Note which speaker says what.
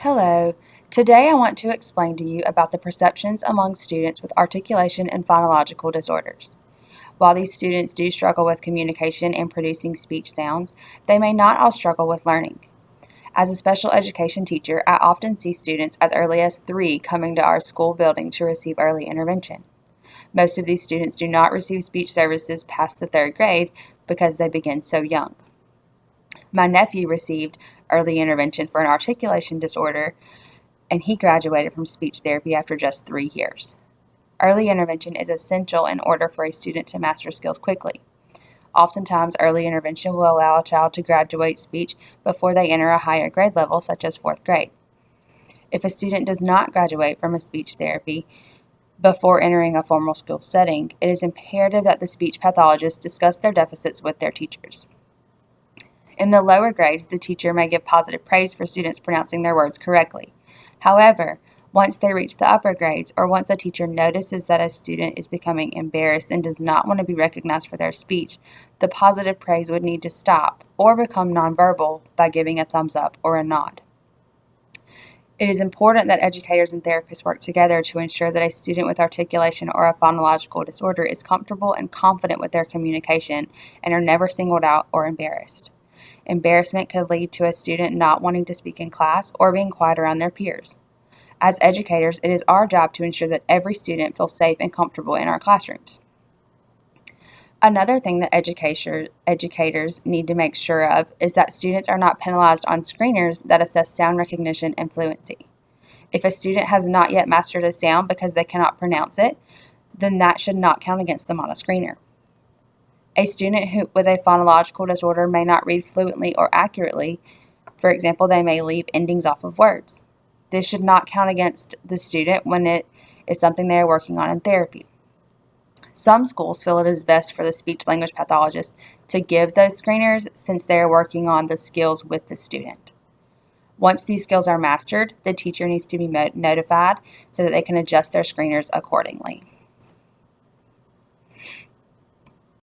Speaker 1: Hello. Today I want to explain to you about the perceptions among students with articulation and phonological disorders. While these students do struggle with communication and producing speech sounds, they may not all struggle with learning. As a special education teacher, I often see students as early as 3 coming to our school building to receive early intervention. Most of these students do not receive speech services past the 3rd grade because they begin so young. My nephew received early intervention for an articulation disorder, and he graduated from speech therapy after just 3 years. Early intervention is essential in order for a student to master skills quickly. Oftentimes, early intervention will allow a child to graduate speech before they enter a higher grade level, such as 4th grade. If a student does not graduate from a speech therapy before entering a formal school setting, it is imperative that the speech pathologist discuss their deficits with their teachers. In the lower grades, the teacher may give positive praise for students pronouncing their words correctly. However, once they reach the upper grades, or once a teacher notices that a student is becoming embarrassed and does not want to be recognized for their speech, the positive praise would need to stop or become nonverbal by giving a thumbs up or a nod. It is important that educators and therapists work together to ensure that a student with articulation or a phonological disorder is comfortable and confident with their communication and are never singled out or embarrassed. Embarrassment could lead to a student not wanting to speak in class or being quiet around their peers. As educators, it is our job to ensure that every student feels safe and comfortable in our classrooms. Another thing that educators need to make sure of is that students are not penalized on screeners that assess sound recognition and fluency. If a student has not yet mastered a sound because they cannot pronounce it, then that should not count against them on a screener. A student with a phonological disorder may not read fluently or accurately. For example, they may leave endings off of words. This should not count against the student when it is something they are working on in therapy. Some schools feel it is best for the speech-language pathologist to give those screeners since they are working on the skills with the student. Once these skills are mastered, the teacher needs to be notified so that they can adjust their screeners accordingly.